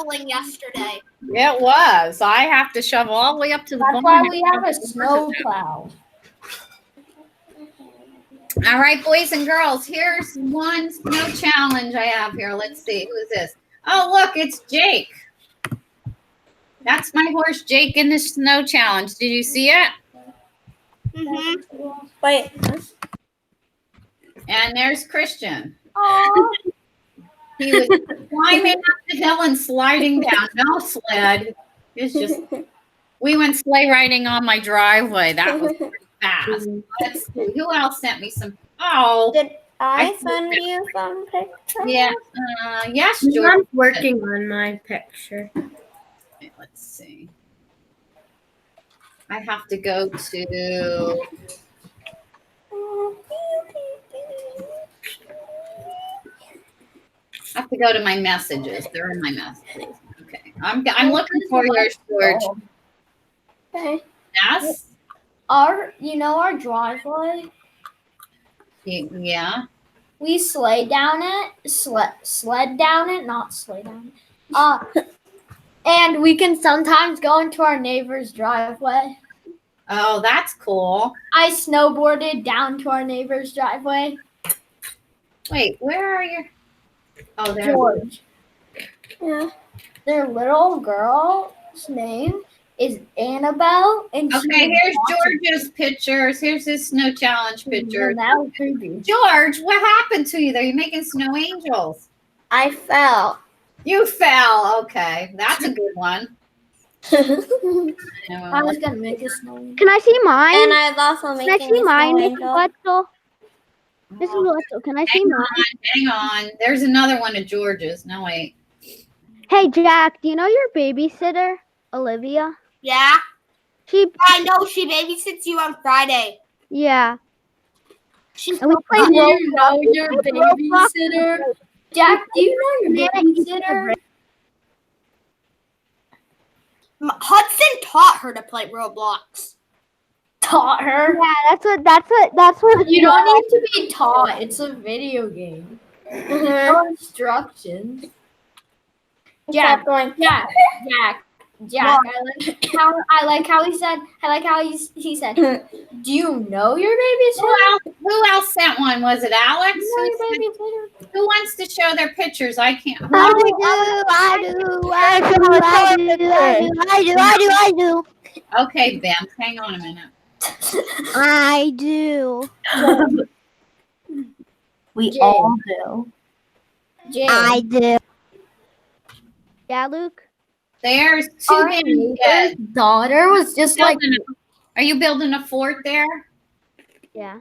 shoveling yesterday. It was. I have to shovel all the way up to the That's why we have a snow plow. All right, boys and girls, here's one snow challenge I have here. Let's see, who is this? Oh, look, it's Jake. That's my horse, Jake, in the snow challenge. Did you see it? Mm-hmm. Wait. And there's Christian. Oh, He was climbing up the hill and sliding down. No sled. It's just, we went sleigh riding on my driveway. That was pretty fast. Let's see. Who else sent me some? Oh, Did I send you some pictures? yeah. Yes, I'm George. working on my picture. Okay, let's see. I have to go to. I have to go to my messages. They're in my messages. Okay, I'm looking for yours, George. Okay. Yes. our driveway. Yeah. We sled down it, not sleigh down it. And we can sometimes go into our neighbor's driveway. Oh, that's cool. I snowboarded down to our neighbor's driveway. Wait, where are you? Oh, there. George. Yeah. Their little girl's name is Annabelle. And Okay, here's George's pictures. Here's his snow challenge picture. That was creepy. George, what happened to you there? You're making snow angels. I fell. You fell. Okay, that's a good one. I was gonna make a snow. Can I see mine? And I've also Can I making see a mine, snow Mrs. angel. Wetzel? Mrs. Wetzel, can I see mine? Hang on. There's another one of George's. No, wait. Hey, Jack, do you know your babysitter, Olivia? Yeah, She, I know she babysits you on Friday. yeah. She's And we play Do Roblox. you know your babysitter? Jack, do you know your babysitter? Hudson taught her to play Roblox. Taught her? Yeah, that's what. You don't need to be taught. It's a video game. Mhm. No instructions. Stop going. Jack. I like how he said. He said. Do you know your babysitter? Who else sent one? Was it Alex? Do you know your babysitter? Who wants to show their pictures? I can't. I do. Okay, Ben, hang on a minute. I do. We all do. I do. Yeah, Luke? There's two Our baby neighbor's kids. daughter was just like Are you building a fort there? Yeah.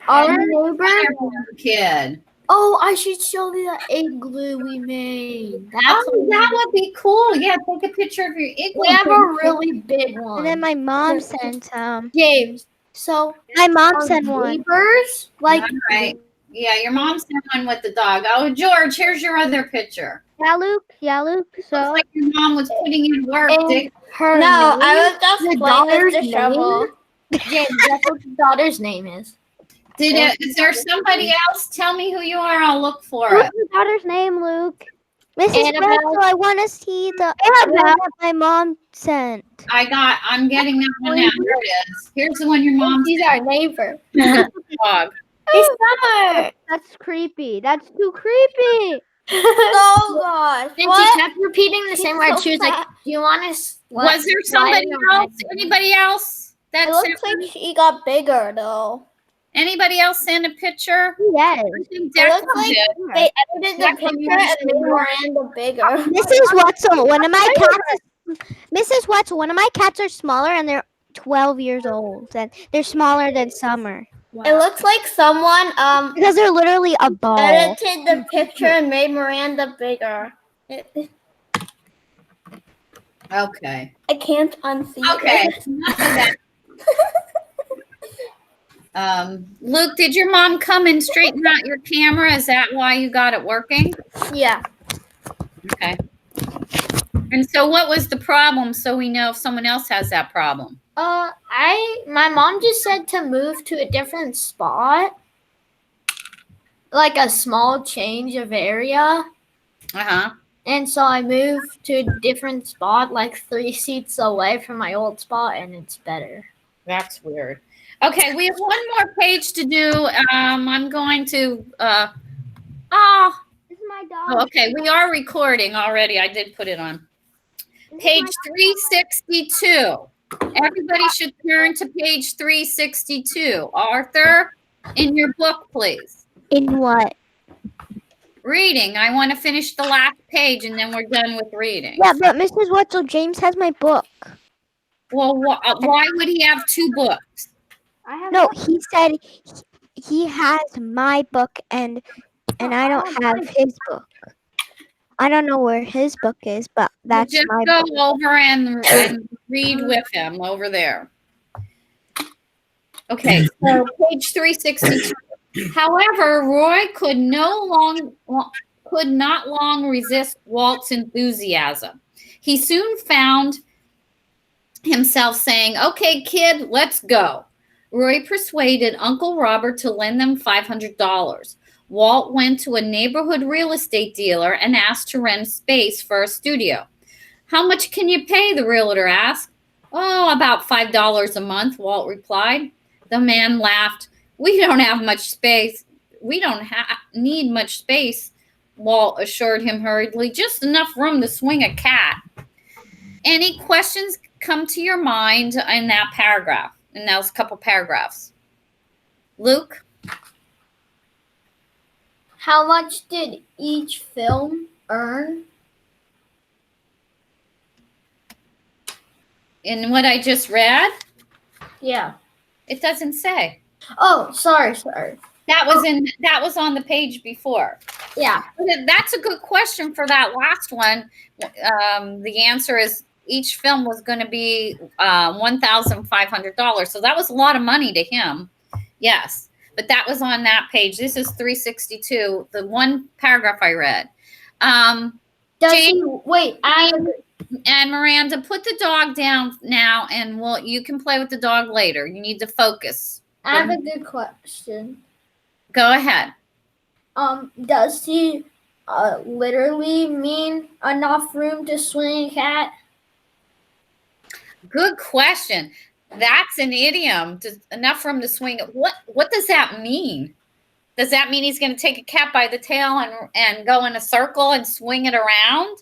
our And neighbor. another kid. Oh, I should show you the igloo we made. That's Oh, that would be cool. Yeah, take a picture of your igloo. we have a really big one. And then my mom sent James. So my mom our sent one. neighbors, like All right. Yeah, your mom sent one with the dog. Oh, George, here's your other picture. Yeah, Luke. Looks So like your mom was putting in work. And Dick. her No, name, I was just the playing daughter's with the shovel. James, that's what the daughter's name is. Is there somebody else? Tell me who you are. I'll look for what's it. your daughter's name, Luke? Mrs. Annabelle. Wetzel, I want to see the one that my mom sent. I'm getting that one now. Here it is. Here's the one your mom She's our neighbor. sent. Dog. It's summer. That's creepy. That's too creepy. Oh gosh. And she What? kept repeating the same word. She was like, "Do you want to?" Was there somebody else? Anybody else? It looks like she got bigger though. Anybody else send a picture? Yes. I think It Declan looks like did. they edited the picture and made Miranda bigger. Mrs. Wetzel, one of my cats. Mrs. Wetzel, one of my cats are smaller and they're 12 years old. And they're smaller than Summer It looks like someone because they're literally a ball. edited the picture and made Miranda bigger. Okay. I can't unsee Okay. it. Enough of that. Luke, did your mom come and straighten out your camera? Is that why you got it working? Yeah. Okay. And so what was the problem so we know if someone else has that problem? My mom just said to move to a different spot, like a small change of area. Uh-huh. And so I moved to a different spot, like 3 seats away from my old spot, and it's better. That's weird. Okay, we have one more page to do. I'm going to. This is my dog. Okay, we are recording already. I did put it on. Page 362. Everybody should turn to page 362. Arthur, in your book, please. In what? Reading. I want to finish the last page and then we're done with reading. Yeah, but Mrs. Wetzel, James has my book. Well, why would he have 2 books? No, he said he has my book and I don't have his book. I don't know where his book is, but that's Just my go book. over and read with him over there. Okay, so page 362. However, Roy could not long resist Walt's enthusiasm. He soon found himself saying, "Okay, kid, let's go." Roy persuaded Uncle Robert to lend them $500. Walt went to a neighborhood real estate dealer and asked to rent space for a studio. "How much can you pay?" the realtor asked. "Oh, about $5 a month," Walt replied. The man laughed. "We don't have much space. We don't need much space," Walt assured him hurriedly. "Just enough room to swing a cat." Any questions come to your mind in that paragraph, in those couple paragraphs? Luke? How much did each film earn? In what I just read, Yeah. it doesn't say. Oh, sorry. That was on the page before. Yeah. That's a good question for that last one. The answer is each film was going to be $1,500. So that was a lot of money to him. Yes. But that was on that page. This is 362, the one paragraph I read. And Miranda, put the dog down now, and you can play with the dog later. You need to focus. I have a good question. Go ahead. Does he literally mean enough room to swing a cat? Good question. That's an idiom. Enough room to swing it. What does that mean? Does that mean he's going to take a cat by the tail and go in a circle and swing it around?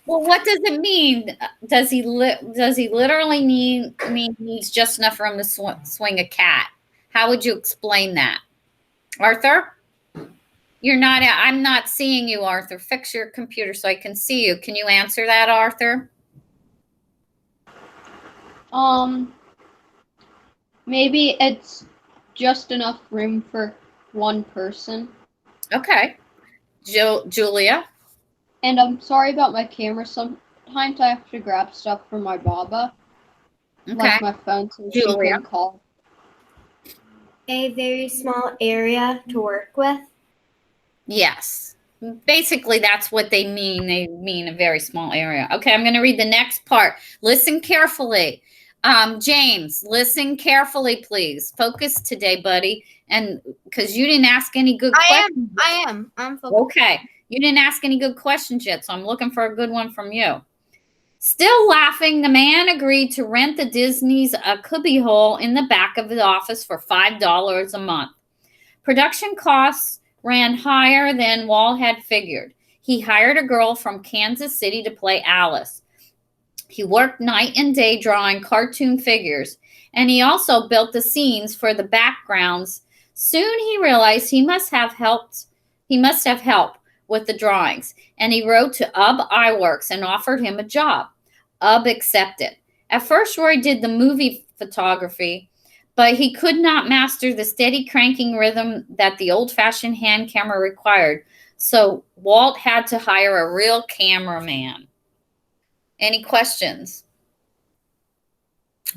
Well, what does it mean? Does he literally mean needs just enough room to swing a cat? How would you explain that, Arthur? I'm not seeing you, Arthur. Fix your computer so I can see you. Can you answer that, Arthur? Maybe it's just enough room for one person. Okay. Julia? And I'm sorry about my camera. Sometimes I have to grab stuff from my Baba. Okay. Like my phone so she Julia. can call. A very small area to work with. Yes. Basically, that's what they mean. They mean a very small area. Okay, I'm going to read the next part. Listen carefully. James, listen carefully, please. Focus today, buddy. And because you didn't ask any good questions. I'm focused. Okay. You didn't ask any good questions yet, so I'm looking for a good one from you. Still laughing, the man agreed to rent the Disney's cubbyhole in the back of the office for $5 a month. Production costs ran higher than Walt had figured. He hired a girl from Kansas City to play Alice. He worked night and day drawing cartoon figures, and he also built the scenes for the backgrounds. Soon he realized he must have help with the drawings, and he wrote to Ub Iwerks and offered him a job. Ub accepted. At first, Roy did the movie photography, but he could not master the steady cranking rhythm that the old-fashioned hand camera required, so Walt had to hire a real cameraman. Any questions?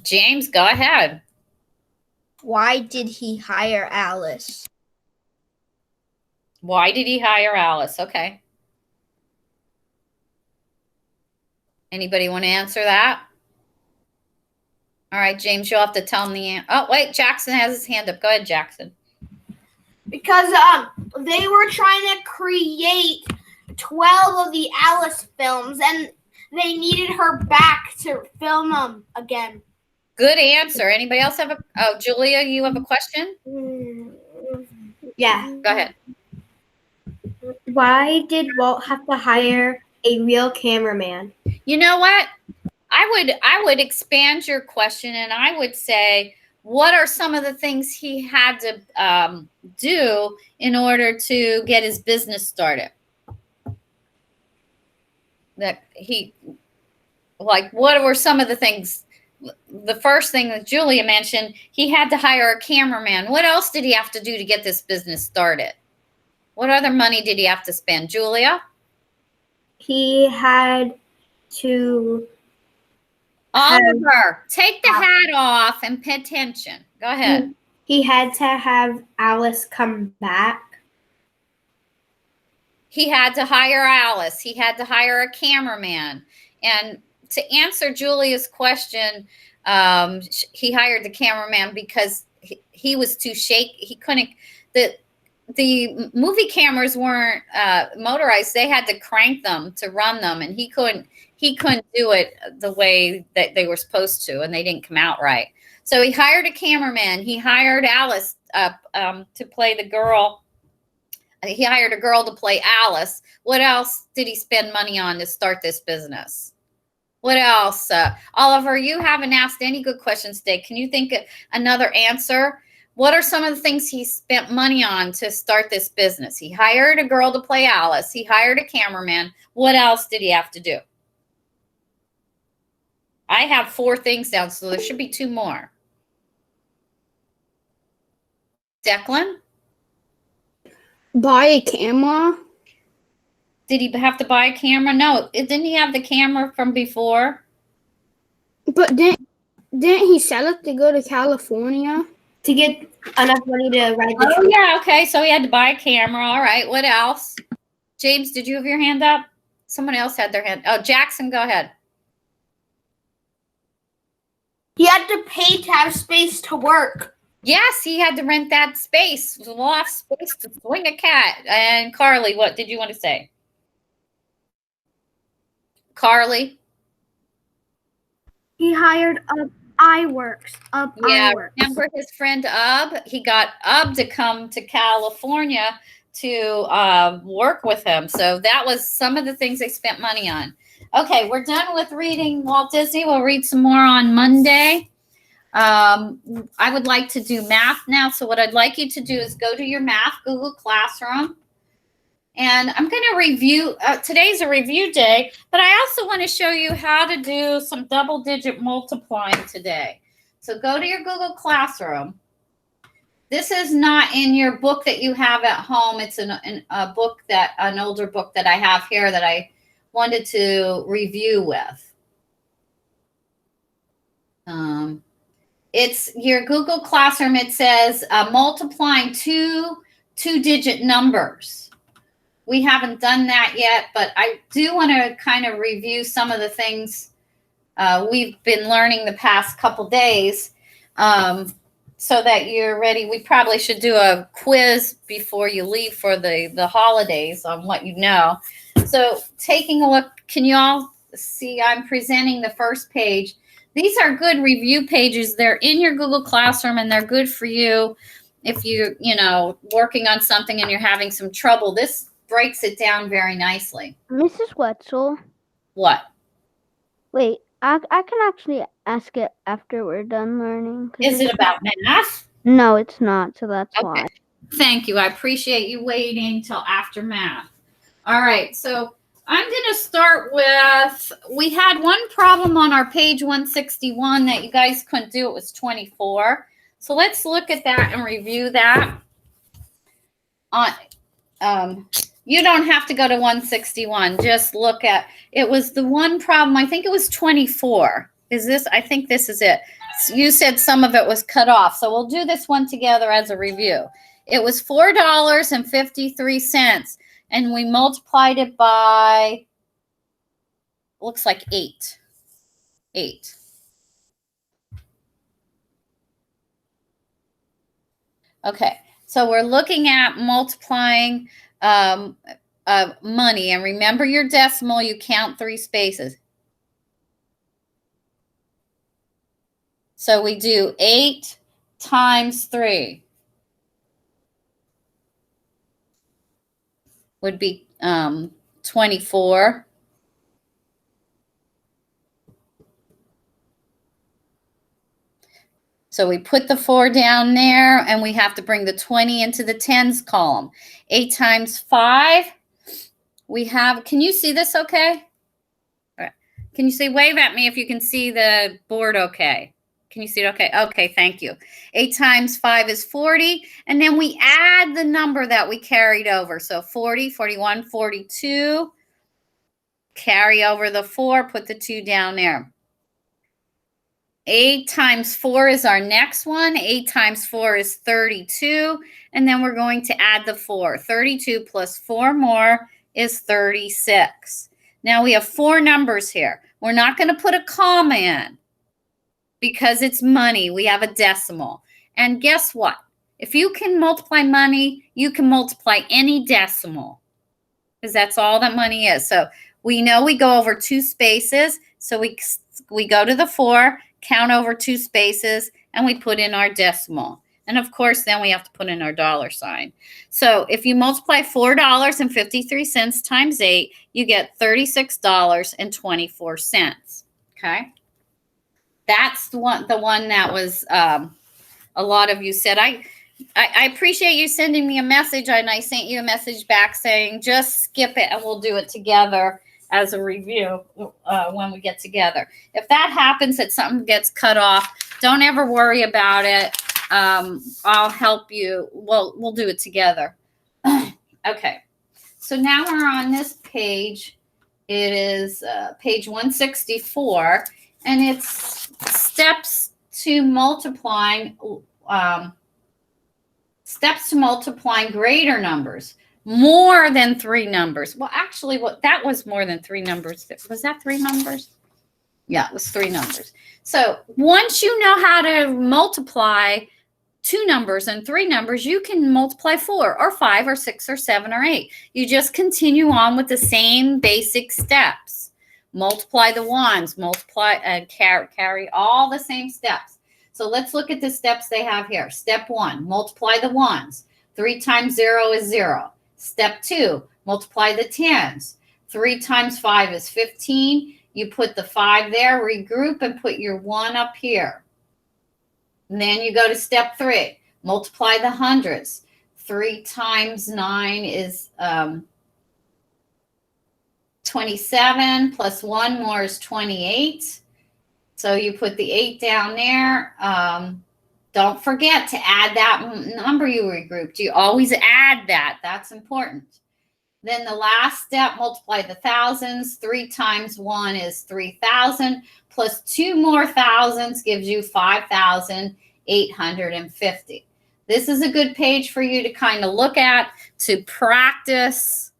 James, go ahead. Why did he hire Alice? Why did he hire Alice? Okay. Anybody want to answer that? All right, James, you'll have to tell him the answer. Oh, wait, Jackson has his hand up. Go ahead, Jackson. Because they were trying to create 12 of the Alice films, and they needed her back to film them again. Good answer. Anybody else have Julia, you have a question? Yeah. Go ahead. Why did Walt have to hire a real cameraman? You know what? I would expand your question, and I would say, what are some of the things he had to do in order to get his business started? What were some of the things? The first thing that Julia mentioned, he had to hire a cameraman. What else did he have to do to get this business started? What other money did he have to spend, Julia? He had to. Oliver, take the hat off and pay attention. Go ahead. He had to have Alice come back. He had to hire Alice. He had to hire a cameraman. And to answer Julia's question, he hired the cameraman because he was too shaky. He couldn't. The movie cameras weren't motorized. They had to crank them to run them, and he couldn't do it the way that they were supposed to, and they didn't come out right. So he hired a cameraman. He hired Alice to play the girl. He hired a girl to play Alice. What else did he spend money on to start this business? What else? Oliver, you haven't asked any good questions today. Can you think of another answer? What are some of the things he spent money on to start this business? He hired a girl to play Alice. He hired a cameraman. What else did he have to do? I have 4 things down, so there should be 2 more. Declan? Buy a camera? Did he have to buy a camera? No. Didn't he have the camera from before? But didn't he sell it to go to California? To get enough money to ride the Oh, yeah. Okay. So he had to buy a camera. All right. What else? James, did you have your hand up? Someone else had their hand. Oh, Jackson, go ahead. He had to pay to have space to work. Yes, he had to rent that space, loft space to swing a cat. And Carly, what did you want to say? Carly? He hired iWorks. Yeah, remember his friend Ub? He got Ub to come to California to work with him. So that was some of the things they spent money on. Okay, we're done with reading Walt Disney. We'll read some more on Monday. I would like to do math now. So what I'd like you to do is go to your math Google Classroom. And I'm going to review, today's a review day, but I also want to show you how to do some double-digit multiplying today. So go to your Google Classroom. This is not in your book that you have at home. It's a book an older book that I have here that I wanted to review with. It's your Google Classroom. It says multiplying two-digit numbers. We haven't done that yet, but I do want to kind of review some of the things we've been learning the past couple days so that you're ready. We probably should do a quiz before you leave for the holidays on what you know. So taking a look, can you all see I'm presenting the first page? These are good review pages. They're in your Google Classroom, and they're good for you if you're, working on something and you're having some trouble. This breaks it down very nicely. Mrs. Wetzel. What? Wait, I can actually ask it after we're done learning. Is it about math? No, it's not, so that's why. Thank you. I appreciate you waiting till after math. All right, so I'm going to start with, we had one problem on our page 161 that you guys couldn't do. It was 24. So let's look at that and review that. You don't have to go to 161. Just look at, it was the one problem, I think it was 24. I think this is it. You said some of it was cut off. So we'll do this one together as a review. It was $4.53, and we multiplied it by, looks like 8. 8. Okay, so we're looking at multiplying of money. And remember your decimal, you count 3 spaces. So we do 8 times 3 would be 24. So we put the 4 down there, and we have to bring the 20 into the tens column. 8 times 5, we have, can you see this okay? All right. Can you see, wave at me if you can see the board okay? Can you see it okay? Okay, thank you. 8 times 5 is 40, and then we add the number that we carried over. So 40, 41, 42. Carry over the 4, put the 2 down there. 8 times 4 is our next one. 8 times 4 is 32. And then we're going to add the 4. 32 plus 4 more is 36. Now we have 4 numbers here. We're not going to put a comma in because it's money. We have a decimal. And guess what? If you can multiply money, you can multiply any decimal because that's all that money is. So we know we go over 2 spaces. So we go to the 4, count over 2 spaces, and we put in our decimal. And of course, then we have to put in our dollar sign. So if you multiply $4.53 times 8, you get $36.24. Okay. That's the one that was a lot of you said. I appreciate you sending me a message, and I sent you a message back saying, just skip it and we'll do it together as a review when we get together. If that happens, that something gets cut off, don't ever worry about it. I'll help you. We'll do it together. Okay. So now we're on this page. It is page 164, and it's steps to multiplying greater numbers. More than 3 numbers. Well, actually, that was more than 3 numbers. Was that 3 numbers? Yeah, it was 3 numbers. So once you know how to multiply 2 numbers and 3 numbers, you can multiply 4 or 5 or 6 or 7 or 8. You just continue on with the same basic steps. Multiply the ones, multiply and carry all the same steps. So let's look at the steps they have here. Step 1, multiply the ones. 3 times 0 is 0. Step 2, multiply the tens. 3 times 5 is 15. You put the 5 there, regroup, and put your 1 up here. And then you go to step 3, multiply the hundreds. 3 times 9 is 27, plus 1 more is 28. So you put the 8 down there. Don't forget to add that number you regrouped. You always add that. That's important. Then the last step, multiply the thousands. 3 times 1 is 3,000. Plus 2 more thousands gives you 5,850. This is a good page for you to kind of look at, to practice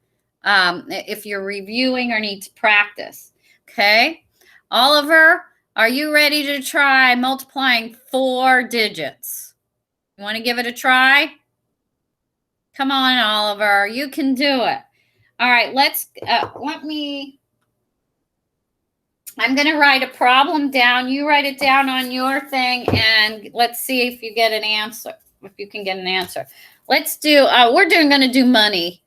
if you're reviewing or need to practice. Okay. Oliver, are you ready to try multiplying 4 digits? You want to give it a try? Come on, Oliver, you can do it. All right, I'm going to write a problem down. You write it down on your thing, and let's see if you get an answer, if you can get an answer. Let's do, going to do money.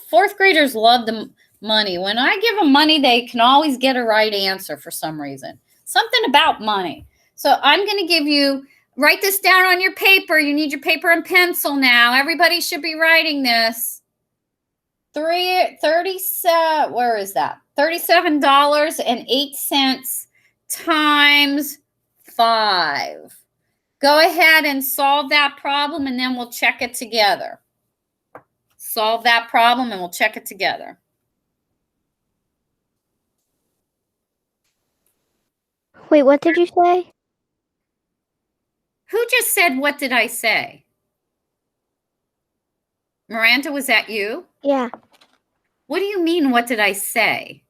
Fourth graders love the money. When I give them money, they can always get a right answer for some reason. Something about money. So I'm going to give you, write this down on your paper. You need your paper and pencil now. Everybody should be writing this. 37, where is that? $37.08 times 5. Go ahead and solve that problem, and then we'll check it together. Solve that problem, and we'll check it together. Wait, what did you say? Who just said, what did I say? Miranda, was that you? Yeah. What do you mean, what did I say?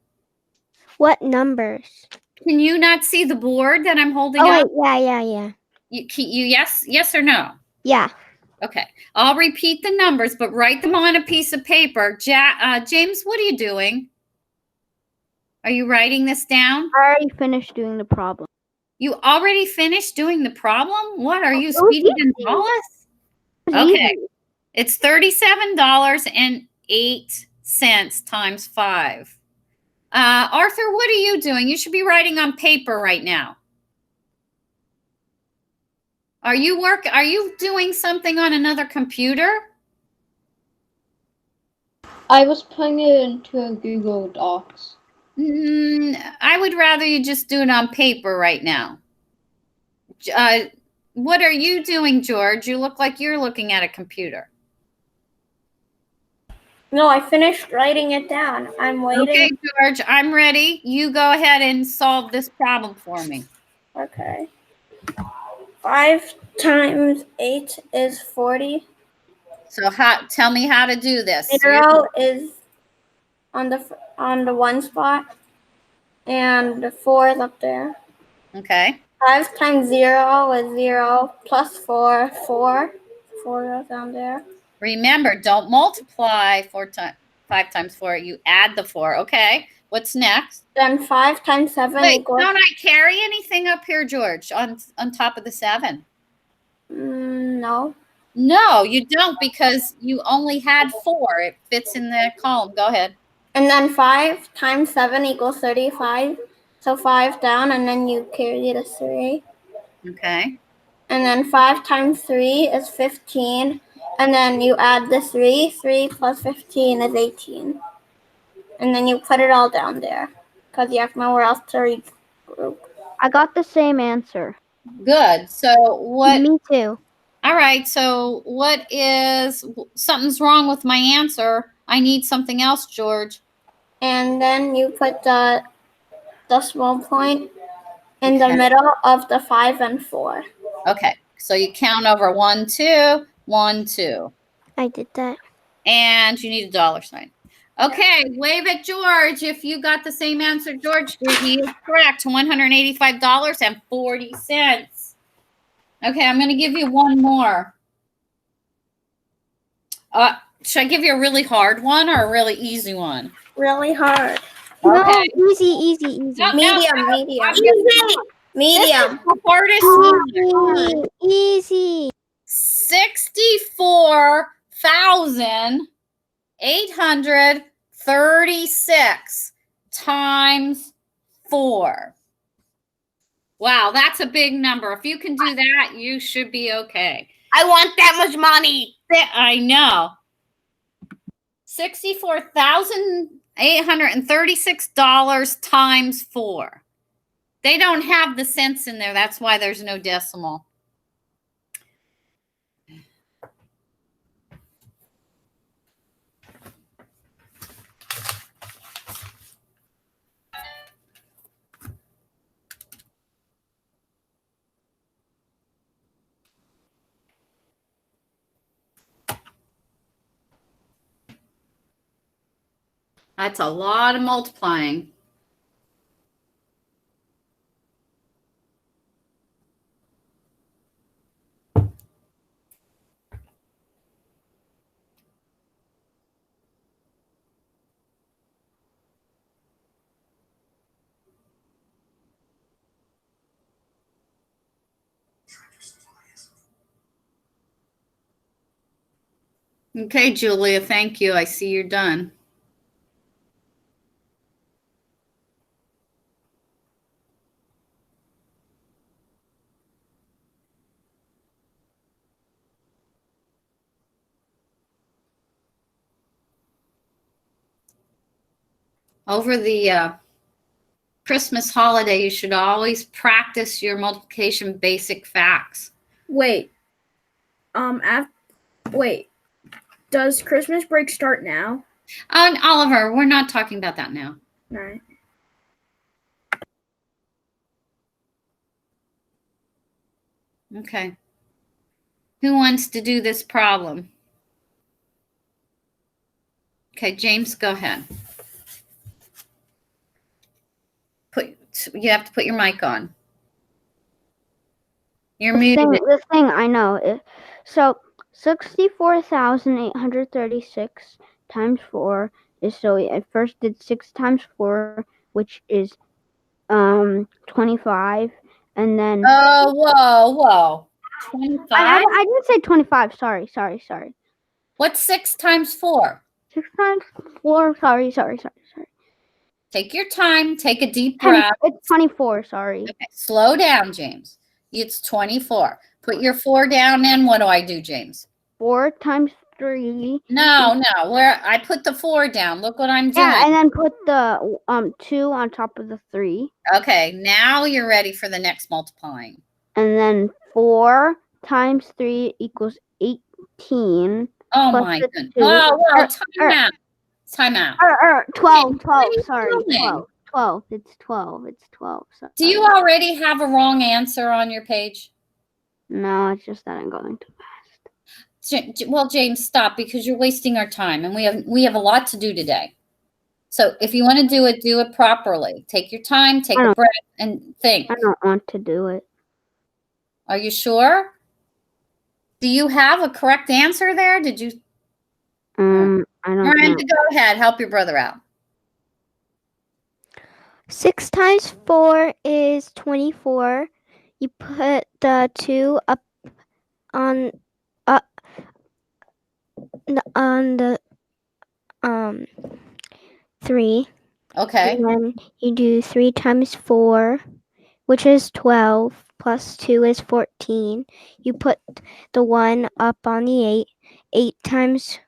What numbers? Can you not see the board that I'm holding Oh, up? wait, yeah. You yes or no? Yeah. Okay. I'll repeat the numbers, but write them on a piece of paper. James, what are you doing? Are you writing this down? I already finished doing the problem. You already finished doing the problem? What are you, It was Speedy easy. Gonzalez? It was Okay. easy. It's $37.08 times 5. Arthur, what are you doing? You should be writing on paper right now. Are you doing something on another computer? I was putting it into a Google Docs. I would rather you just do it on paper right now. What are you doing, George? You look like you're looking at a computer. No, I finished writing it down. I'm waiting. Okay, George, I'm ready. You go ahead and solve this problem for me. Okay. 5 times 8 is 40. So tell me how to do this. 0 is on the one spot, and the 4 is up there. Okay. 5 times 0 is 0 plus 4. 4 goes down there. Remember, don't multiply 5 times 4. You add the 4. Okay. What's next? Then 5 times 7 Wait, equals. don't I carry anything up here, George, on top of the 7? No. No, you don't, because you only had 4. It fits in the column. Go ahead. And then 5 times 7 equals 35. So 5 down, and then you carry the 3. Okay. And then 5 times 3 is 15. And then you add the 3. 3 plus 15 is 18. And then you put it all down there, because you have nowhere else to regroup. I got the same answer. Good. So what? Me too. All right. So something's wrong with my answer. I need something else, George. And then you put the decimal point in the middle of the 5 and 4. Okay. So you count over 1, 2, 1, 2. I did that. And you need a dollar sign. Okay, wave at George if you got the same answer George did. He is correct. $185.40. Okay, I'm going to give you one more. Should I give you a really hard one or a really easy one? Really hard. Okay. No, easy. No, Medium. Medium. The hardest one. Easy. 64,836 times 4. Wow, that's a big number. If you can do that, you should be okay. I want that much money. I know. $64,836 times 4. They don't have the cents in there. That's why there's no decimal. That's a lot of multiplying. Okay, Julia, thank you. I see you're done. Over the Christmas holiday, you should always practice your multiplication basic facts. Wait. Wait. Does Christmas break start now? Oliver, we're not talking about that now. All right. Okay. Who wants to do this problem? Okay, James, go ahead. You have to put your mic on. You're muted. The thing I know. So 64,836 times 4 is, so we at first did 6 times 4, which is 25, and then Oh, whoa. 25? I didn't say 25. Sorry. What's 6 times 4? 6 times 4. Sorry. Take your time. Take a deep breath. It's 24. Sorry. Okay, slow down, James. It's 24. Put your 4 down, and what do I do, James? 4 times 3. No. Where I put the 4 down. Look what I'm doing. Yeah, and then put the 2 on top of the 3, Okay, now you're ready for the next multiplying. and then 4 times 3 equals 18. Oh Plus my the goodness. 2. Oh, time out. 12. what are you 12. Sorry. doing? 12. It's 12. Sorry. Do you already have a wrong answer on your page? No, it's just that I'm going too fast. Well, James, stop, because you're wasting our time, and we have a lot to do today. So if you want to do it properly. Take your time, take a breath, and think. I don't want to do it. Are you sure? Do you have a correct answer there? Did you? I don't know. Miranda, go ahead. Help your brother out. 6 times 4 is 24. You put the 2 up on the 3. Okay. And then you do 3 times 4, which is 12, plus 2 is 14. You put the 1 up on the 8. 8 times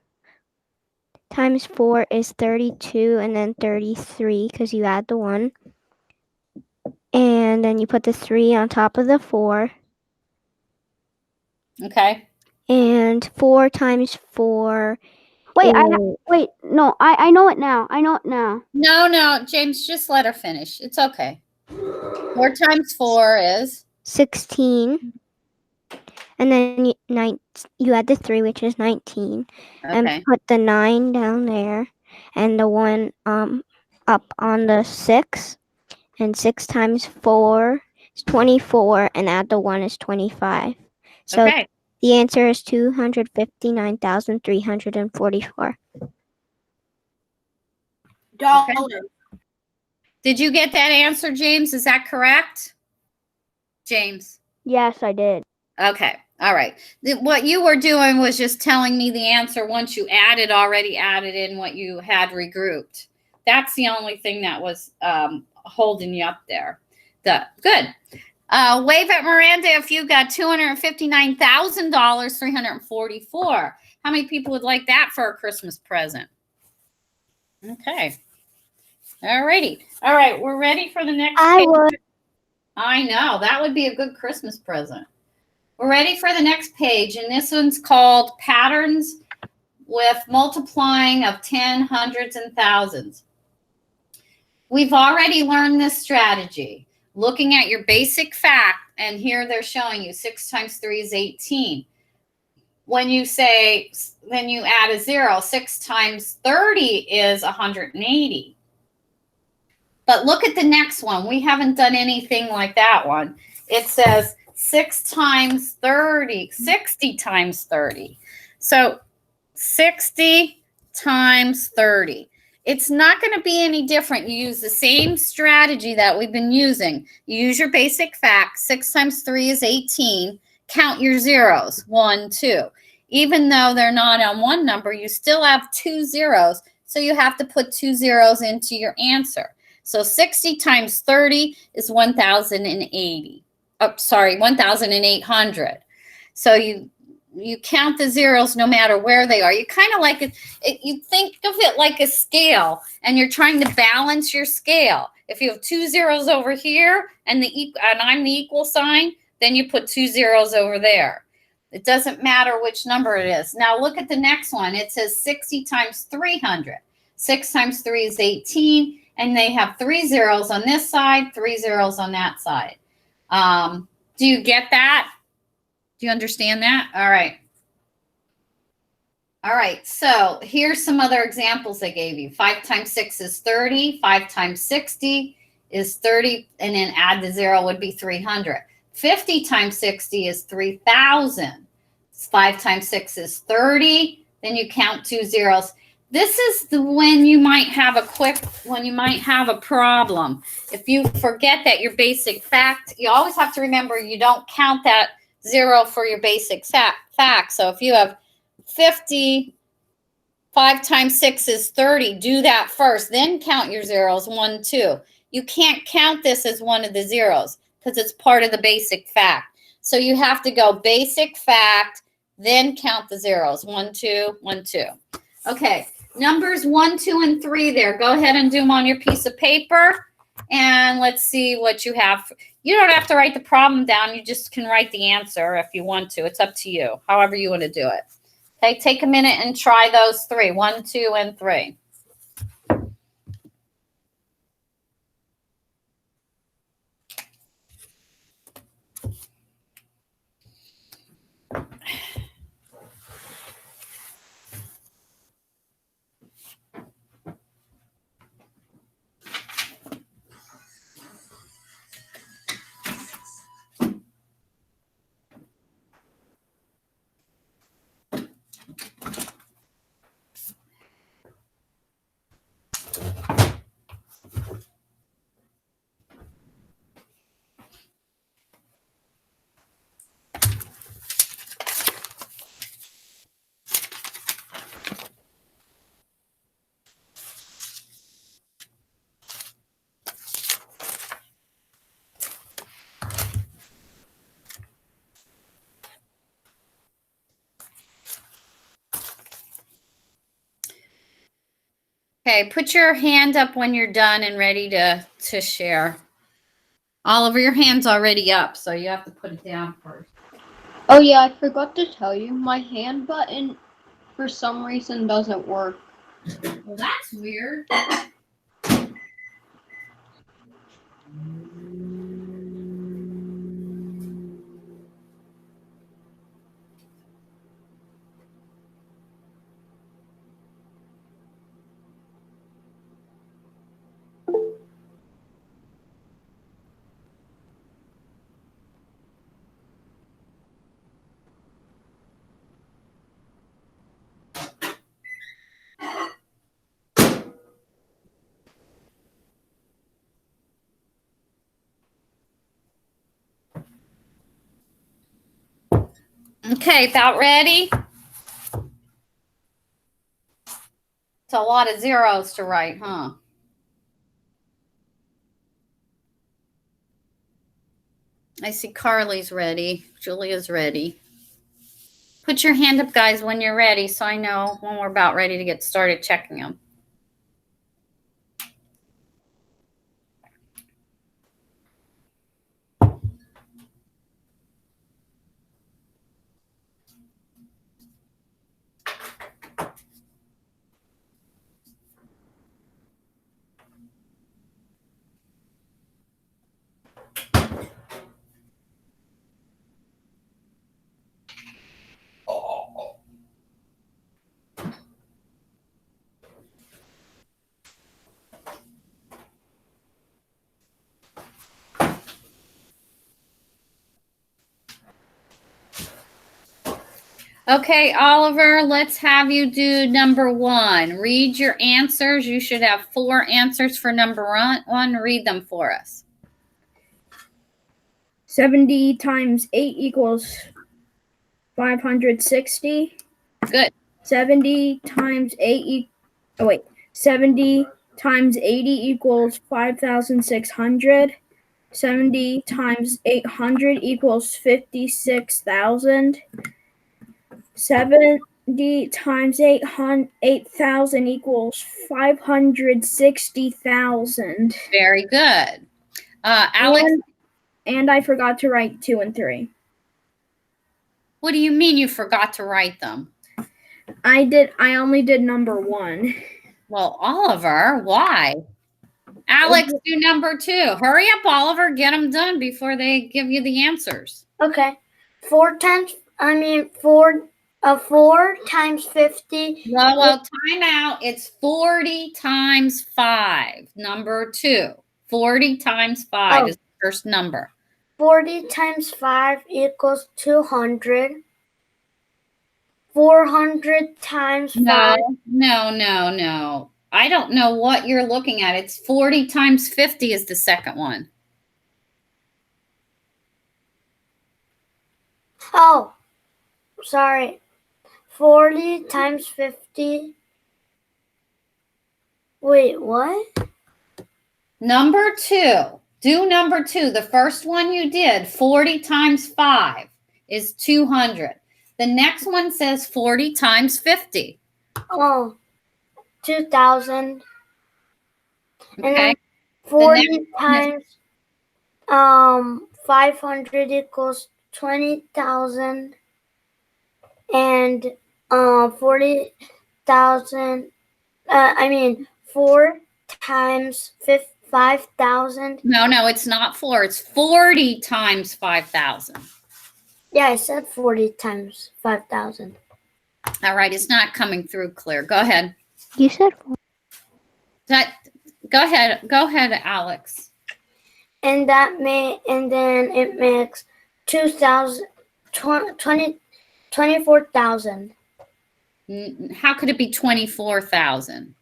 4 is 32, and then 33 because you add the 1. And then you put the 3 on top of the 4. Okay. And 4 times 4. Wait, no, I know it now. No, James, just let her finish. It's okay. 4 times 4 is 16. And then you add the 3, which is 19. okay. And put the 9 down there. And the 1 up on the 6. And 6 times 4 is 24. And add the 1 is 25. So Okay. the answer is 259,344. Dollars. Did you get that answer, James? Is that correct? James. Yes, I did. Okay. All right. What you were doing was just telling me the answer once you already added in what you had regrouped. That's the only thing that was holding you up there. Good. Wave at Miranda if you got $259,000, 344. How many people would like that for a Christmas present? Okay. All righty. All right. We're ready for the next I page. would. I know. That would be a good Christmas present. We're ready for the next page, and this one's called Patterns with Multiplying of 10, Hundreds, and Thousands. We've already learned this strategy. Looking at your basic fact, and here they're showing you 6 times 3 is 18. When you say, then you add a 0, 6 times 30 is 180. But look at the next one. We haven't done anything like that one. It says 6 times 30, 60 times 30. So 60 times 30. It's not going to be any different. You use the same strategy that we've been using. You use your basic fact. 6 times 3 is 18. Count your zeros. 1, 2. Even though they're not on one number, you still have 2 zeros. So you have to put 2 zeros into your answer. So 60 times 30 is 1,080. Oh, sorry, 1,800. So you count the zeros no matter where they are. You kind of like you think of it like a scale, and you're trying to balance your scale. If you have 2 zeros over here and I'm the equal sign, then you put 2 zeros over there. It doesn't matter which number it is. Now look at the next one. It says 60 times 300. 6 times 3 is 18, and they have 3 zeros on this side, 3 zeros on that side. Do you get that? Do you understand that? All right. All right. So here's some other examples they gave you. 5 times 6 is 30. 5 times 60 is 30. And then add the 0 would be 300. 50 times 60 is 3,000. 5 times 6 is 30. Then you count 2 zeros. This is when you might have a problem. If you forget that your basic fact, you always have to remember you don't count that 0 for your basic fact. So if you have 50, 5 times 6 is 30, do that first, then count your zeros, 1, 2. You can't count this as one of the zeros because it's part of the basic fact. So you have to go basic fact, then count the zeros, 1, 2, 1, 2. Okay, numbers 1, 2, and 3 there. Go ahead and do them on your piece of paper. And let's see what you have. You don't have to write the problem down. You just can write the answer if you want to. It's up to you, however you want to do it. Okay, take a minute and try those 3, 1, 2, and 3. Okay, put your hand up when you're done and ready to share. Oliver, your hand's already up, so you have to put it down first. Oh yeah, I forgot to tell you, my hand button for some reason doesn't work. Well, that's weird. Okay, about ready? It's a lot of zeros to write, huh? I see Carly's ready. Julia's ready. Put your hand up, guys, when you're ready, so I know when we're about ready to get started checking them. Okay, Oliver, let's have you do number 1. Read your answers. You should have 4 answers for number 1. Read them for us. 70 times 8 equals 560. Good. 70 times 70 times 80 equals 5,600. 70 times 800 equals 56,000. 70 times 8,000 equals 560,000. Very good. Alex? And I forgot to write 2 and 3. What do you mean you forgot to write them? I only did number 1. Well, Oliver, why? Alex, do number 2. Hurry up, Oliver. Get them done before they give you the answers. Okay. 4 times 50. Well, time out. It's 40 times 5. Number 2. 40 times 5 is the first number. 40 times 5 equals 200. 400 times 5. No. I don't know what you're looking at. It's 40 times 50 is the second one. Oh, sorry. 40 times 50. Wait, what? Number 2. Do number 2. The first one you did, 40 times 5 is 200. The next one says 40 times 50. Oh, 2,000. And Okay. then 40 times 500 equals 20,000. And 40,000. 4 times 5,000. No, it's not 4. It's 40 times 5,000. Yeah, I said 40 times 5,000. All right, it's not coming through clear. Go ahead. You said 4. Go ahead, Alex. And then it makes 24,000. How could it be 24,000?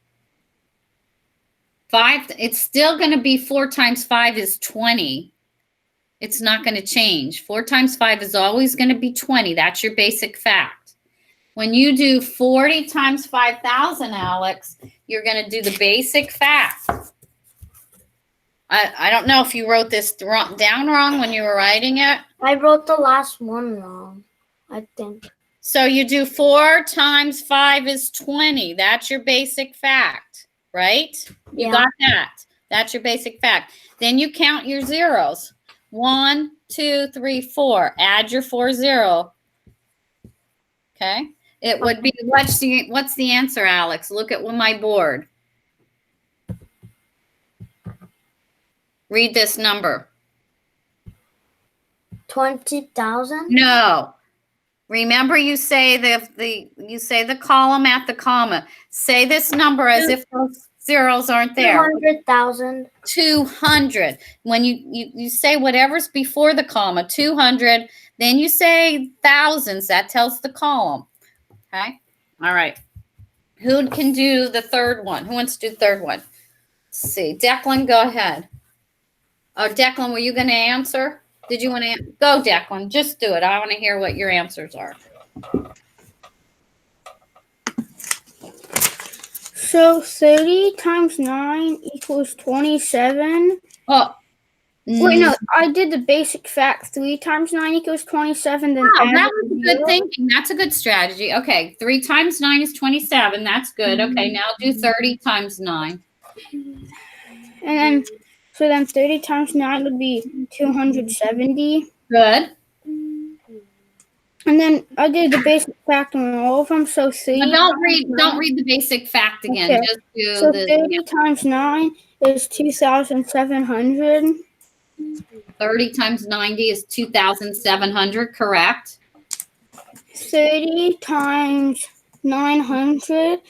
5, it's still going to be 4 times 5 is 20. It's not going to change. 4 times 5 is always going to be 20. That's your basic fact. When you do 40 times 5,000, Alex, you're going to do the basic fact. I don't know if you wrote this down wrong when you were writing it. I wrote the last one wrong, I think. So you do 4 times 5 is 20. That's your basic fact, right? You Yeah. got that. That's your basic fact. Then you count your zeros. 1, 2, 3, 4. Add your 4 0. Okay. It would be, what's the answer, Alex? Look at my board. Read this number. 20,000? No. Remember, you say the column at the comma. Say this number as if those zeros aren't there. 200,000. 200. When you say whatever's before the comma, 200, then you say thousands. That tells the column. Okay? All right. Who can do the third one? Who wants to do the third one? Let's see. Declan, go ahead. Oh, Declan, were you going to answer? Did you want to go, Declan? Just do it. I want to hear what your answers are. So 30 times 9 equals 27. Oh, Wait, no, I did the basic fact. 3 times 9 equals 27. Then wow, add that the was good zero. thinking. That's a good strategy. Okay, 3 times 9 is 27. That's good. Okay, now do 30 times 9. And then 30 times 9 would be 270. Good. And then I did the basic fact on all of them. So 3. Now don't read the basic fact again. Okay. Just do So the 30 times 9 is 2,700. 30 times 90 is 2,700, correct? 30 times 900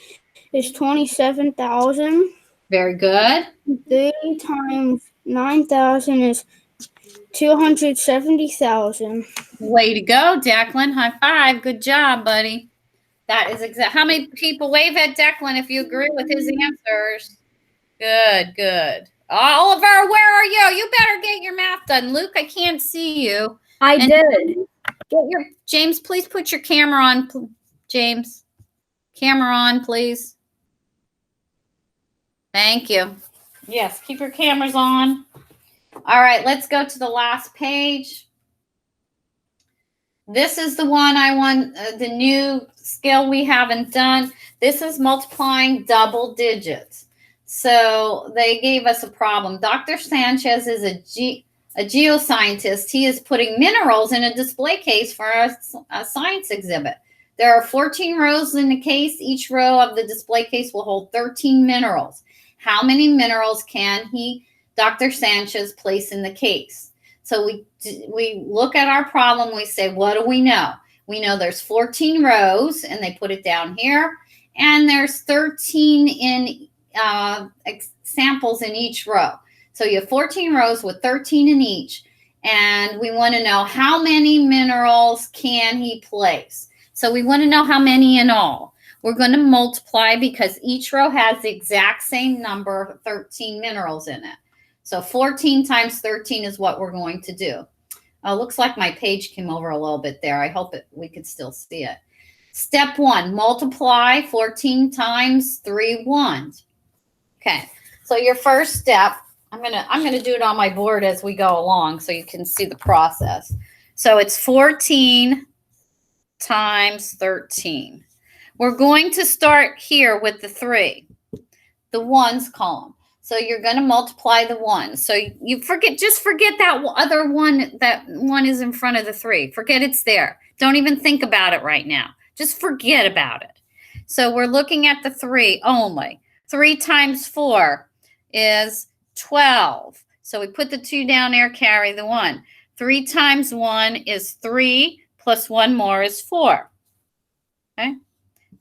is 27,000. Very good. 30 times 9,000 is 270,000. Way to go, Declan. High five. Good job, buddy. That is exact. How many people wave at Declan if you agree with his answers? Good. Oliver, where are you? You better get your math done. Luke, I can't see you. I And did. James, please put your camera on. James, camera on, please. Thank you. Yes, keep your cameras on. All right, let's go to the last page. This is the one I want, the new skill we haven't done. This is multiplying double digits. So they gave us a problem. Dr. Sanchez is a geoscientist. He is putting minerals in a display case for a science exhibit. There are 14 rows in the case. Each row of the display case will hold 13 minerals. How many minerals can Dr. Sanchez, place in the case? So we look at our problem. We say, what do we know? We know there's 14 rows, and they put it down here. And there's 13 in samples in each row. So you have 14 rows with 13 in each. And we want to know how many minerals can he place. So we want to know how many in all. We're going to multiply because each row has the exact same number, 13 minerals in it. So 14 times 13 is what we're going to do. Looks like my page came over a little bit there. I hope we could still see it. Step 1, multiply 14 times 3 ones. Okay, so your first step, I'm gonna do it on my board as we go along so you can see the process. So it's 14 times 13. We're going to start here with the 3, the ones column. So you're going to multiply the 1. So you just forget that other one, that 1 is in front of the 3. Forget it's there. Don't even think about it right now. Just forget about it. So we're looking at the 3 only. 3 times 4 is 12. So we put the 2 down there, carry the 1. 3 times 1 is 3, plus 1 more is 4. Okay.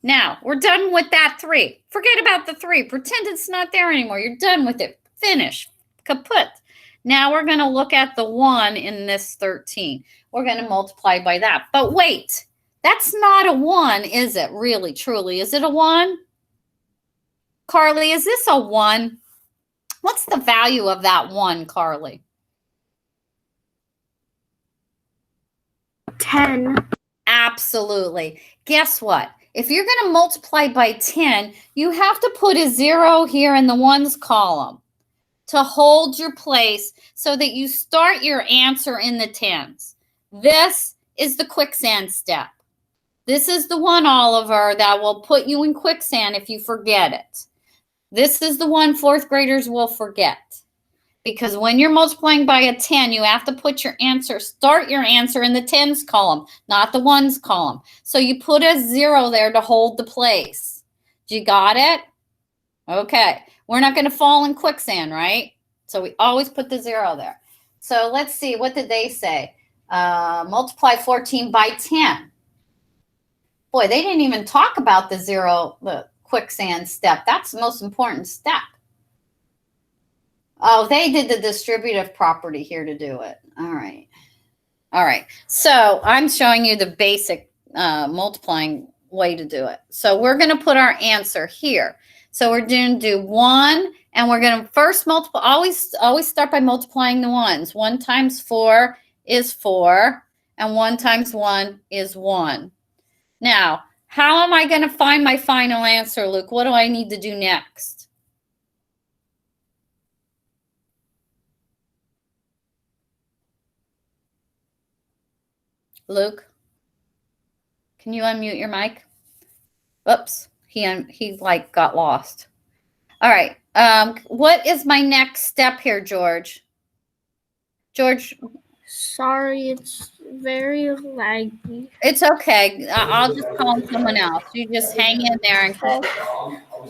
Now, we're done with that 3. Forget about the 3. Pretend it's not there anymore. You're done with it. Finish. Kaput. Now we're going to look at the 1 in this 13. We're going to multiply by that. But wait, that's not a 1, is it? Really, truly. Is it a 1? Carly, is this a 1? What's the value of that 1, Carly? 10. Absolutely. Guess what? If you're going to multiply by 10, you have to put a 0 here in the ones column to hold your place so that you start your answer in the tens. This is the quicksand step. This is the one, Oliver, that will put you in quicksand if you forget it. This is the one 4th graders will forget. Because when you're multiplying by a 10, you have to put your answer, start your answer in the tens column, not the ones column. So you put a 0 there to hold the place. You got it? Okay. We're not going to fall in quicksand, right? So we always put the 0 there. So let's see. What did they say? Multiply 14 by 10. Boy, they didn't even talk about the 0, the quicksand step. That's the most important step. Oh, they did the distributive property here to do it. All right. All right. So I'm showing you the basic multiplying way to do it. So we're going to put our answer here. So we're going to do 1, and we're going to first multiply. Always start by multiplying the ones. 1 times 4 is 4, and 1 times 1 is 1. Now, how am I going to find my final answer, Luke? What do I need to do next? Luke, can you unmute your mic? Oops, he like got lost. All right. What is my next step here, George? George. Sorry, it's very laggy. It's okay. I'll just call someone else. You just hang in there and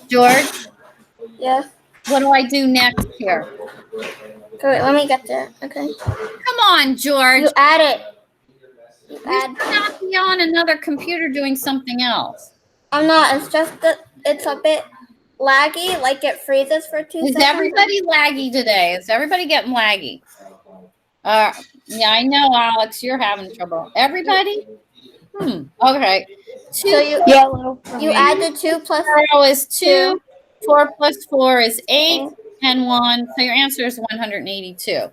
George. Yes. What do I do next here? Okay, wait, let me get there. Okay. Come on, George. You add it. You should not be on another computer doing something else. I'm not. It's just that it's a bit laggy. Like it freezes for 2 seconds. Is everybody laggy today? Is everybody getting laggy? Yeah, I know, Alex. You're having trouble. Everybody? Okay. 2, So you add the 2 plus 0 is 2. 4 plus 4 is 8, and 1. So your answer is 182.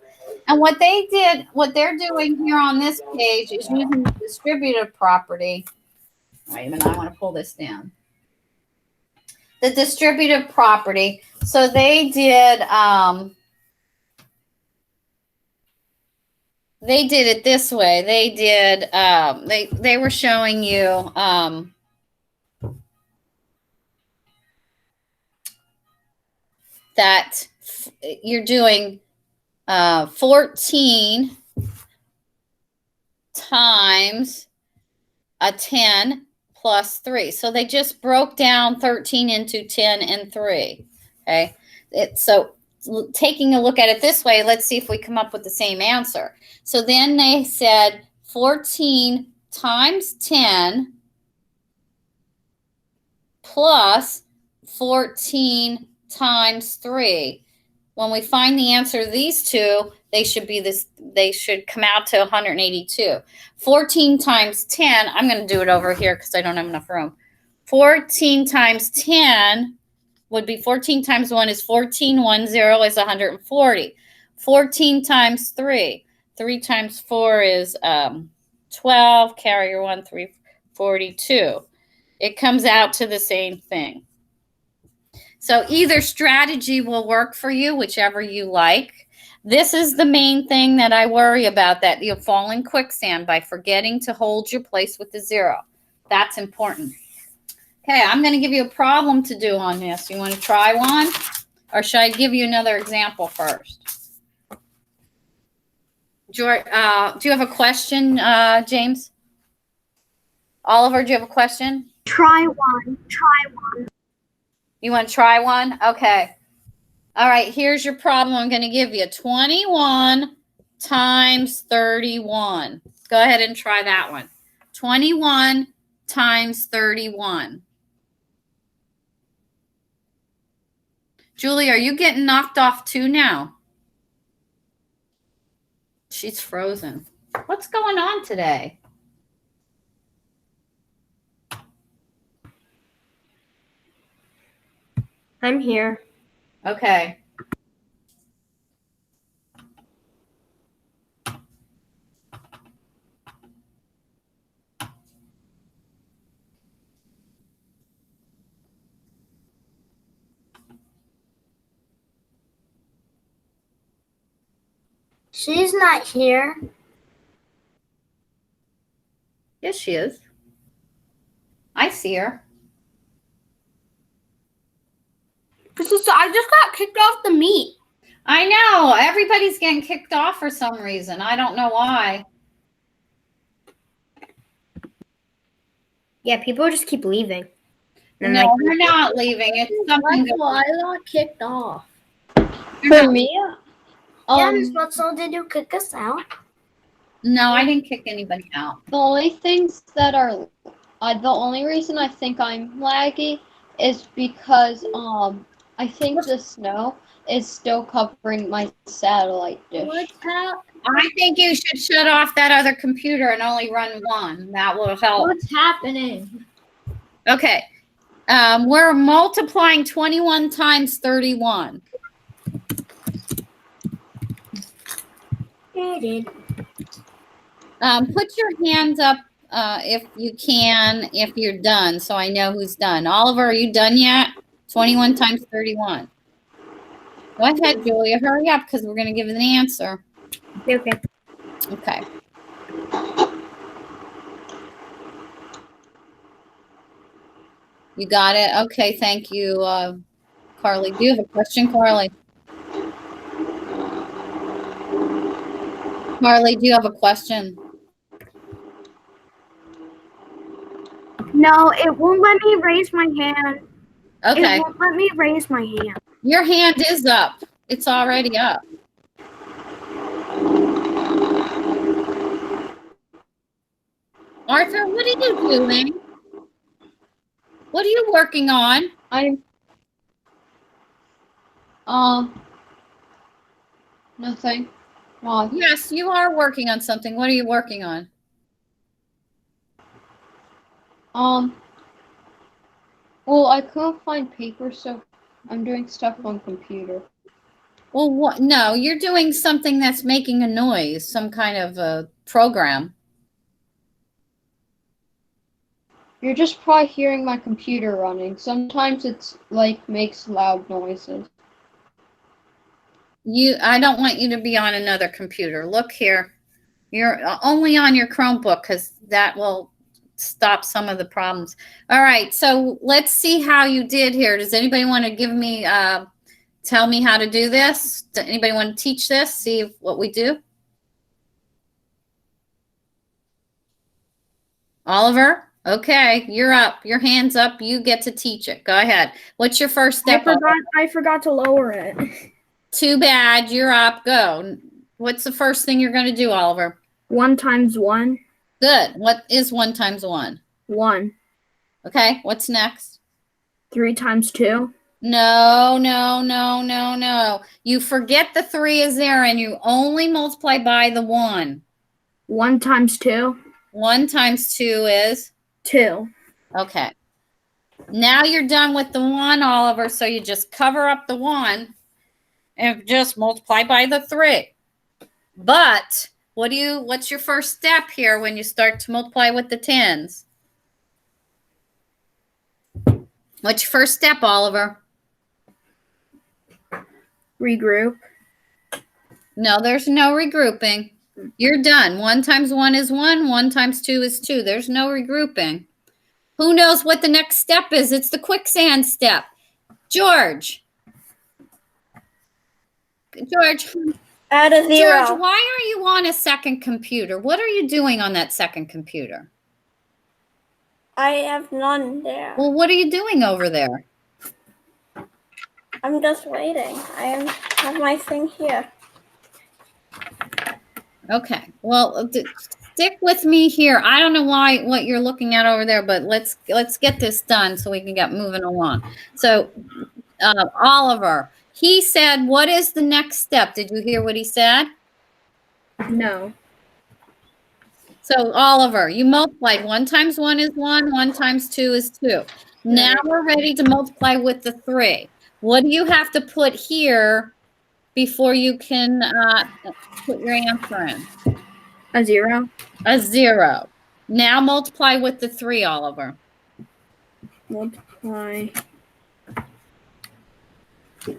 And what they're doing here on this page is using the distributive property. Wait a minute, I want to pull this down. The distributive property. So they did it this way. They did they were showing you that you're doing 14 times a 10 plus 3. So they just broke down 13 into 10 and 3. Okay. So taking a look at it this way, let's see if we come up with the same answer. So then they said 14 times 10 plus 14 times 3. When we find the answer to these two, they should be this, they should come out to 182. 14 times 10, I'm going to do it over here because I don't have enough room. 14 times 10 would be 14 times 1 is 14. 1 0 is 140. 14 times 3. 3 times 4 is 12. Carry your 1, 3, 42. It comes out to the same thing. So either strategy will work for you, whichever you like. This is the main thing that I worry about, that you'll fall in quicksand by forgetting to hold your place with the 0. That's important. Okay, I'm going to give you a problem to do on this. You want to try one? Or should I give you another example first? George, do you have a question, James? Oliver, do you have a question? Try one. You want to try one? Okay. All right, here's your problem I'm going to give you. 21 times 31. Go ahead and try that one. 21 times 31. Julie, are you getting knocked off too now? She's frozen. What's going on today? I'm here. Okay. She's not here. Yes, she is. I see her. So I just got kicked off the meet. I know. Everybody's getting kicked off for some reason. I don't know why. Yeah, people just keep leaving. And No, we're not leaving. It's something. I got kicked off. For me, So did you kick us out? No, I didn't kick anybody out. the only things that are, the only reason I think I'm laggy is because I think the snow is still covering my satellite dish. What's happening? I think you should shut off that other computer and only run one. That will help. What's happening? Okay. We're multiplying 21 times 31. Put your hands up if you can, if you're done, so I know who's done. Oliver, are you done yet? 21 times 31. Go ahead, Julia. Hurry up because we're going to give an answer. Okay. Okay. You got it? Okay, thank you, Carly. Do you have a question, Carly? Carly, do you have a question? No, it won't let me raise my hand. Okay. It won't let me raise my hand. Your hand is up. It's already up. Arthur, what are you doing? What are you working on? I'm nothing. Why? Yes, you are working on something. What are you working on? Well, I couldn't find paper, so I'm doing stuff on computer. Well, what? No, you're doing something that's making a noise, some kind of a program. You're just probably hearing my computer running. Sometimes it's like makes loud noises. I don't want you to be on another computer. Look here. You're only on your Chromebook because that will stop some of the problems. All right, so let's see how you did here. Does anybody want to give me, tell me how to do this? Does anybody want to teach this? See what we do? Oliver? Okay, you're up. Your hand's up. You get to teach it. Go ahead. What's your first step? I forgot to lower it. Too bad. You're up. Go. What's the first thing you're going to do, Oliver? 1 times 1. Good. What is 1 times 1? 1. Okay. What's next? 3 times 2. No, no, no, no, no. You forget the 3 is there and you only multiply by the 1. 1 times 2. 1 times 2 is? 2. Okay. Now you're done with the 1, Oliver, so you just cover up the 1 and just multiply by the 3. But what's your first step here when you start to multiply with the 10s? What's your first step, Oliver? Regroup. No, there's no regrouping. You're done. 1 times 1 is 1. 1 times 2 is 2. There's no regrouping. Who knows what the next step is? It's the quicksand step. George. Add a 0. George, why are you on a second computer? What are you doing on that second computer? I have none there. Well, what are you doing over there? I'm just waiting. I have my thing here. Okay. Well, stick with me here. I don't know what you're looking at over there, but let's get this done so we can get moving along. So, Oliver, he said, what is the next step? Did you hear what he said? No. So, Oliver, you multiplied 1 times 1 is 1, 1 times 2 is 2. Now we're ready to multiply with the 3. What do you have to put here before you can put your answer in? A 0. A 0. Now multiply with the 3, Oliver. Multiply.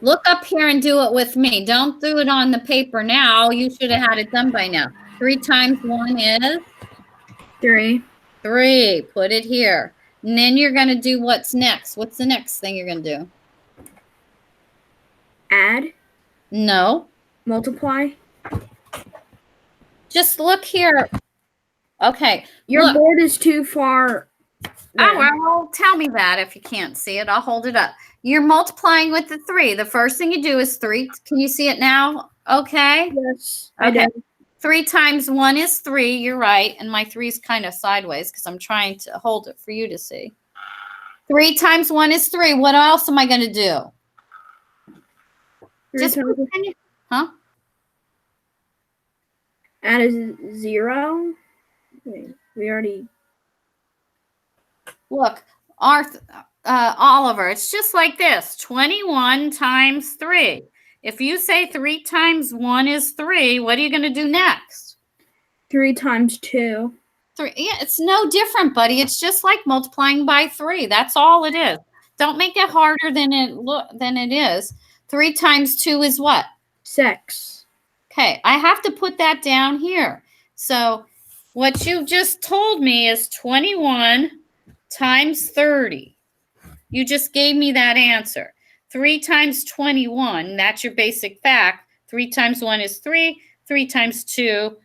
Look up here and do it with me. Don't do it on the paper now. You should have had it done by now. 3 times 1 is? 3. 3. Put it here. And then you're going to do what's next. What's the next thing you're going to do? Add. No. Multiply. Just look here. Okay. Your look. board is too far. Oh, well, tell me that if you can't see it. I'll hold it up. You're multiplying with the 3. The first thing you do is 3. Can you see it now? Okay. Yes. Okay. I did. 3 times 1 is 3. You're right. And my 3 is kind of sideways because I'm trying to hold it for you to see. 3 times 1 is 3. What else am I going to do? Just pretend. Huh? Add a 0. Wait, we already. Look, Oliver, it's just like this. 21 times 3. If you say 3 times 1 is 3, what are you going to do next? 3 times 2. 3. Yeah, it's no different, buddy. It's just like multiplying by 3. That's all it is. Don't make it harder than it is. 3 times 2 is what? 6. Okay, I have to put that down here. So what you just told me is 21 times 30. You just gave me that answer. 3 times 21, that's your basic fact. 3 times 1 is 3. 3 times 2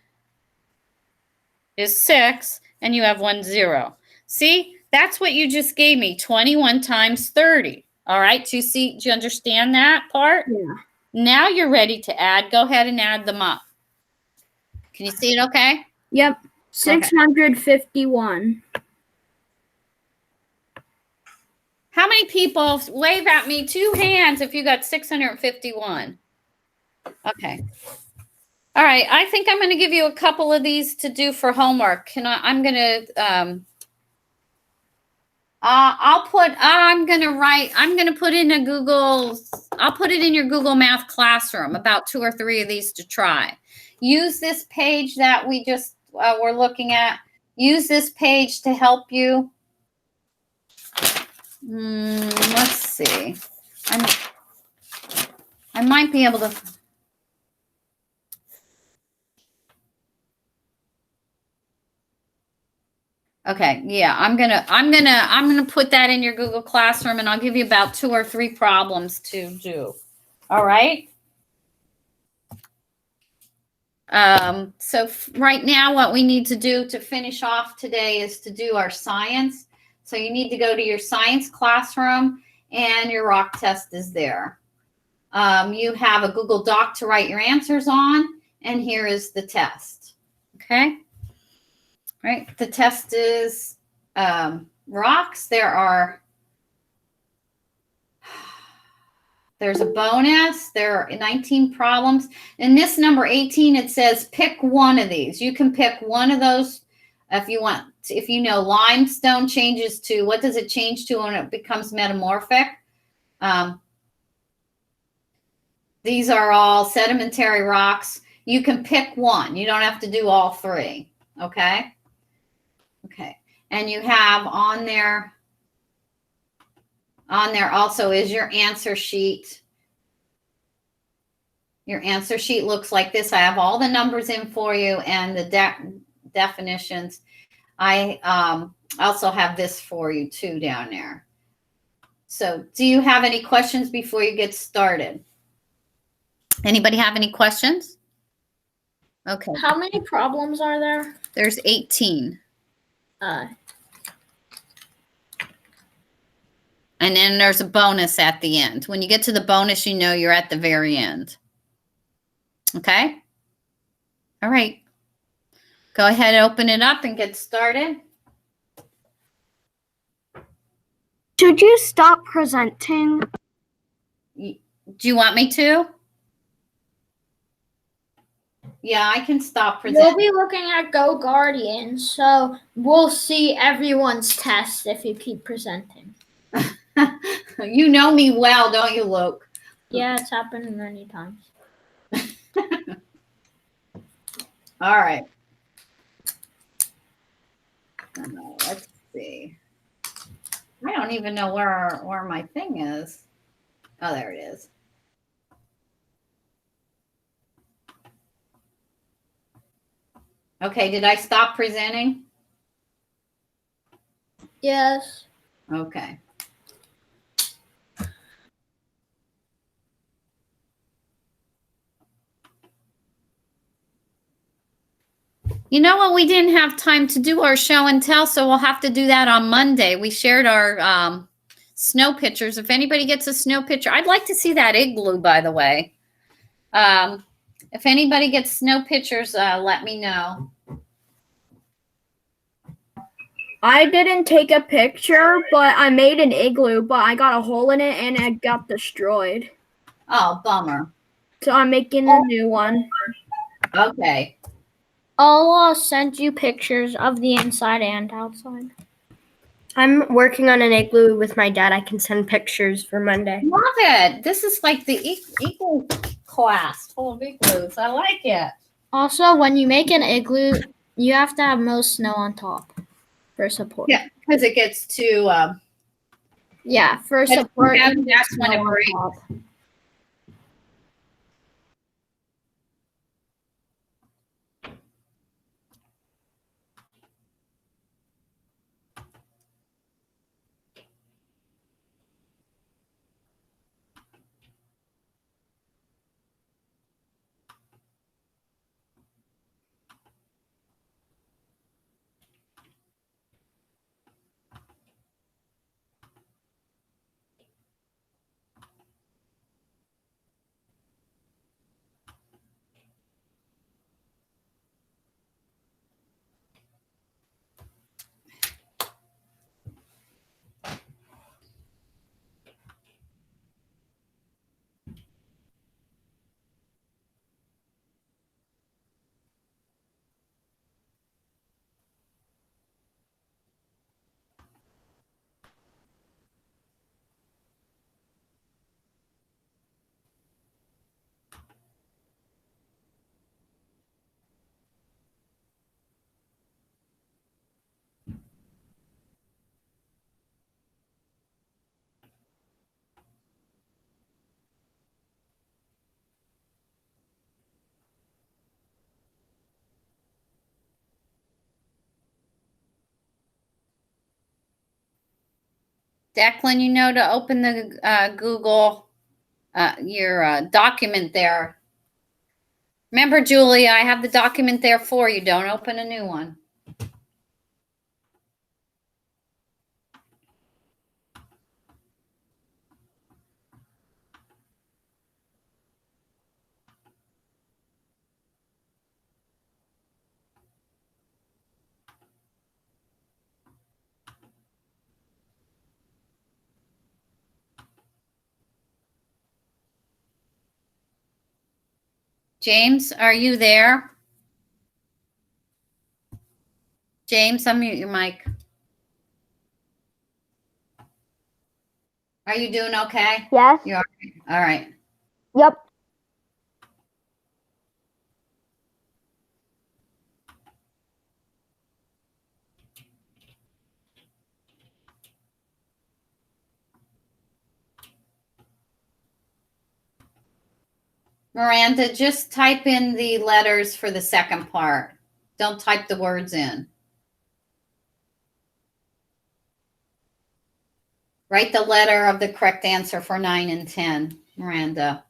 is 6. And you have 1 0. See, that's what you just gave me. 21 times 30. All right, do you understand that part? Yeah. Now you're ready to add. Go ahead and add them up. Can you see it okay? Yep. 651. How many people wave at me? 2 hands if you got 651. Okay. All right. I think I'm going to give you a couple of these to do for homework. I'm going to put in I'll put it in your Google Math classroom, about 2 or 3 of these to try. Use this page that we just were looking at. Use this page to help you. Let's see. I might be able to. Okay, yeah, I'm gonna put that in your Google Classroom, and I'll give you about 2 or 3 problems to do. All right. So right now, what we need to do to finish off today is to do our science. So you need to go to your science classroom, and your rock test is there. You have a Google Doc to write your answers on, and here is the test. Okay. Right. The test is rocks. There are There's a bonus. There are 19 problems. In this number 18, it says pick one of these. You can pick one of those if you want. If you know limestone changes to, what does it change to when it becomes metamorphic? These are all sedimentary rocks. You can pick one. You don't have to do all three. Okay? Okay. And you have on there also is your answer sheet. Your answer sheet looks like this. I have all the numbers in for you and the definitions. I also have this for you too down there. So do you have any questions before you get started? Anybody have any questions? Okay. How many problems are there? There's 18. And then there's a bonus at the end. When you get to the bonus, you know you're at the very end. Okay? All right. Go ahead and open it up and get started. Should you stop presenting? Do you want me to? Yeah, I can stop We'll presenting. be looking at Go Guardian, so we'll see everyone's test if you keep presenting. You know me well, don't you, Luke? Yeah, it's happened many times. All right. Let's see. I don't even know where my thing is. Oh, there it is. Okay, did I stop presenting? Yes. Okay. You know what? We didn't have time to do our show and tell, so we'll have to do that on Monday. We shared our snow pictures. If anybody gets a snow picture, I'd like to see that igloo, by the way. If anybody gets snow pictures, let me know. I didn't take a picture, but I made an igloo, but I got a hole in it and it got destroyed. Oh, bummer. So I'm making a new one. Okay. I'll send you pictures of the inside and outside. I'm working on an igloo with my dad. I can send pictures for Monday. Love it. This is like the igloo class full of igloos. I like it. Also, when you make an igloo, you have to have most snow on top for support. Yeah, because it gets too. Yeah, for That's- support. that's you need when it snow on breaks. top. Declan, you know to open the Google, your document there. Remember, Julie, I have the document there for you. Don't open a new one. James, are you there? James, unmute your mic. Are you doing okay? Yes. You are. All right. Yep. Miranda, just type in the letters for the second part. Don't type the words in. Write the letter of the correct answer for 9 and 10, Miranda.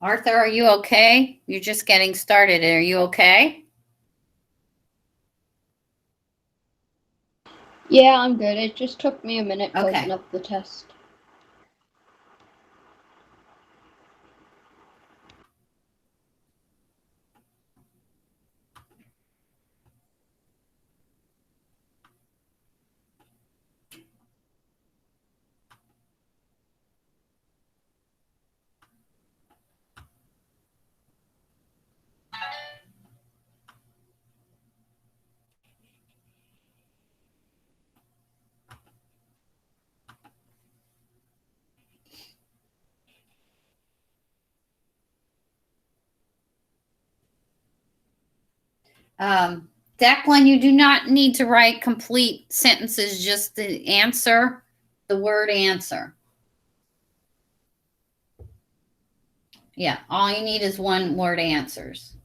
Arthur, are you okay? You're just getting started. Are you okay? Yeah, I'm good. It just took me a minute to Okay. open up the test. Declan, you do not need to write complete sentences, just the answer, the word answer. Yeah, all you need is one word answers.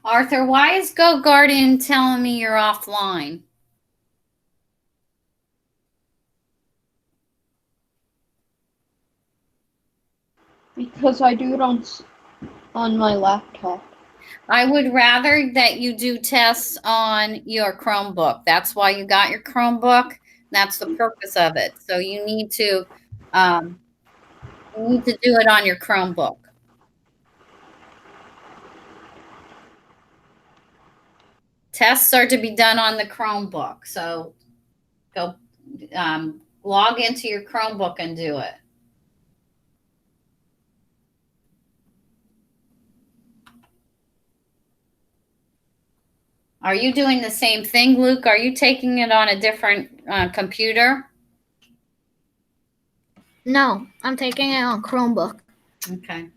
Arthur, why is Go Guardian telling me you're offline? Because I do it on my laptop. I would rather that you do tests on your Chromebook. That's why you got your Chromebook. That's the purpose of it. So you need to do it on your Chromebook. Tests are to be done on the Chromebook. So go log into your Chromebook and do it. Are you doing the same thing, Luke? Are you taking it on a different computer? No, I'm taking it on Chromebook. Okay.